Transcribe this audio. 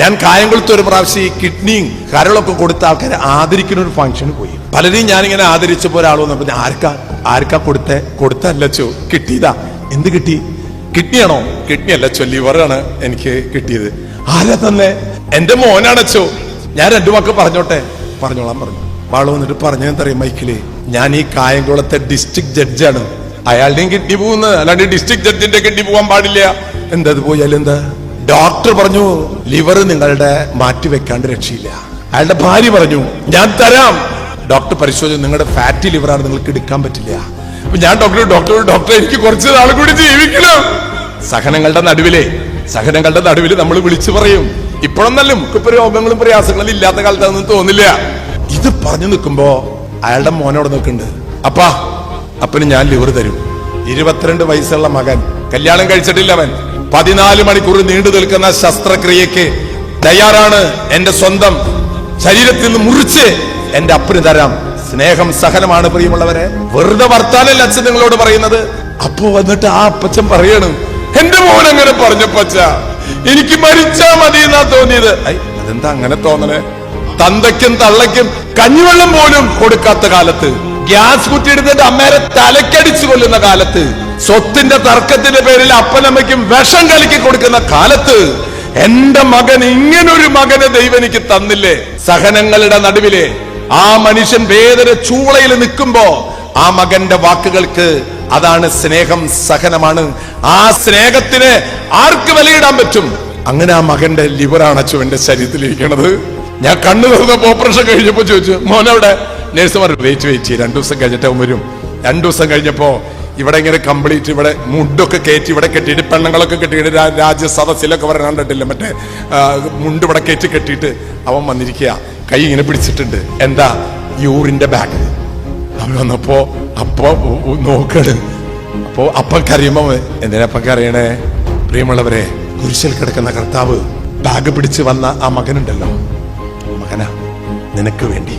ഞാൻ കായംകുളത്ത് ഒരു പ്രാവശ്യം ഈ കിഡ്നിയും കരളൊക്കെ കൊടുത്ത ആൾക്കാരെ ആദരിക്കുന്ന ഒരു ഫംഗ്ഷന് പോയി. പലരെയും ഞാനിങ്ങനെ ആദരിച്ചപ്പോ ഒരാൾ വന്നപ്പോ ആർക്കാ കൊടുത്തല്ലച്ചോ, കിട്ടിയതാ. എന്ത് കിട്ടി? കിഡ്നിയാണോ? കിഡ്നി അല്ലച്ചോ, ലിവറാണ് എനിക്ക് കിട്ടിയത്. ആരാ തന്നെ? എന്റെ മോനാണച്ചോ. ഞാൻ രണ്ടു വാക്ക് പറഞ്ഞോളാൻ പറഞ്ഞു. വാള് വന്നിട്ട് പറഞ്ഞെന്തറിയാം മൈക്കില്, ഞാൻ ഈ കായംകുളത്തെ ഡിസ്ട്രിക്ട് ജഡ്ജാണ്. അയാളുടെയും കിഡ്നി പോകുന്നത്, അല്ലാണ്ട് ഡിസ്ട്രിക്ട് ജഡ്ജിന്റെ കിഡ്നി പോകാൻ പാടില്ല. എന്താ പോയാലും എന്താ? ഡോക്ടർ പറഞ്ഞു ലിവർ നിങ്ങളുടെ മാറ്റിവെക്കാണ്ട് രക്ഷയില്ല. അയാളുടെ ഭാര്യ പറഞ്ഞു ഞാൻ തരാം. ഡോക്ടർ പരിശോധിച്ചു, നിങ്ങളുടെ ഫാറ്റി ലിവറാണ്, നിങ്ങൾക്ക് എടുക്കാൻ പറ്റില്ല. അപ്പൊ ഞാൻ ഡോക്ടർ എനിക്ക് കുറച്ച് നാൾ കൂടി ജീവിക്കണം. സഹനങ്ങളുടെ നടുവില് നമ്മൾ വിളിച്ചു പറയും. ഇപ്പോഴൊന്നല്ല, നമുക്കിപ്പോ രോഗങ്ങളും പ്രയാസങ്ങളും ഇല്ലാത്ത കാലത്താണെന്ന് തോന്നില്ല. ഇത് പറഞ്ഞു നിൽക്കുമ്പോ അയാളുടെ മോനോട് നിൽക്കുന്നുണ്ട്. അപ്പന് ഞാൻ ലിവർ തരും. 22 വയസ്സുള്ള മകൻ, കല്യാണം കഴിച്ചിട്ടില്ല അവൻ. 14 മണിക്കൂർ നീണ്ടു നിൽക്കുന്ന ശസ്ത്രക്രിയക്ക് തയ്യാറാണ്. എന്റെ സ്വന്തം ശരീരത്തിൽ നിന്ന് മുറിച്ച് എന്റെ അപ്പന് തരാം. സ്നേഹം സഹനമാണ് പ്രിയമുള്ളവരെ. വെറുതെ വർത്താനല്ല അച്ഛൻ നിങ്ങളോട് പറയുന്നത്. അപ്പോ വന്നിട്ട് ആ അപ്പച്ചൻ പറയണം, എന്റെ മോൻ അങ്ങനെ പറഞ്ഞപ്പച്ച എനിക്ക് മരിച്ചാ മതി എന്നാ തോന്നിയത്. അതെന്താ അങ്ങനെ തോന്നണേ? തന്തയ്ക്കും തള്ളയ്ക്കും കഞ്ഞിവെള്ളം പോലും കൊടുക്കാത്ത കാലത്ത്, ഗ്യാസ് കുറ്റിയെടുത്തിട്ട് അമ്മേരെ തലക്കടിച്ചു കൊല്ലുന്ന കാലത്ത്, സ്വത്തിന്റെ തർക്കത്തിന്റെ പേരിൽ അപ്പനമ്മയ്ക്കും വിഷം കലക്കി കൊടുക്കുന്ന കാലത്ത്, എന്റെ മകൻ ഇങ്ങനൊരു മകനെ ദൈവം എനിക്ക് തന്നില്ലേ? സഹനങ്ങളുടെ നടുവിലെ ആ മനുഷ്യൻ വേദന ചൂളയിൽ നിൽക്കുമ്പോ ആ മകന്റെ വാക്കുകൾക്ക് അതാണ് സ്നേഹം, സഹനമാണ്. ആ സ്നേഹത്തിന് ആർക്ക് വിലയിടാൻ പറ്റും? അങ്ങനെ ആ മകന്റെ ലിവറാണ് അച്ഛൻ എന്റെ ശരീരത്തിലിരിക്കണത്. ഞാൻ കണ്ണു തുറന്നപ്പോ ഓപ്പറേഷൻ കഴിഞ്ഞപ്പോ ചോദിച്ചു, മോനവിടെ? നേഴ്സുമാർ വെയിറ്റ് 2 ദിവസം കഴിഞ്ഞിട്ട് വരും. 2 ദിവസം കഴിഞ്ഞപ്പോ ഇവിടെ ഇങ്ങനെ കംപ്ലീറ്റ് ഇവിടെ മുണ്ടൊക്കെ കയറ്റി ഇവിടെ കെട്ടിയിട്ട്, പെണ്ണുങ്ങളൊക്കെ കെട്ടിയിട്ട്, രാജ്യസദസ്സിലൊക്കെ വരാൻ കണ്ടിട്ടില്ല, മറ്റേ മുണ്ട് ഇവിടെ കെട്ടിയിട്ട് അവൻ വന്നിരിക്കുക. കൈ ഇങ്ങനെ പിടിച്ചിട്ടുണ്ട്. എന്താ? യൂറിന്റെ ബാഗ്. അവൻ വന്നപ്പോ നോക്കണ്. അപ്പോ അപ്പം കരയുമ്പോ, എന്തിനപ്പം കരയണേ? പ്രിയമുള്ളവരെ, കുരിശിൽ കിടക്കുന്ന കർത്താവ് ബാഗ് പിടിച്ച് വന്ന ആ മകനുണ്ടല്ലോ, മകനാ നിനക്ക് വേണ്ടി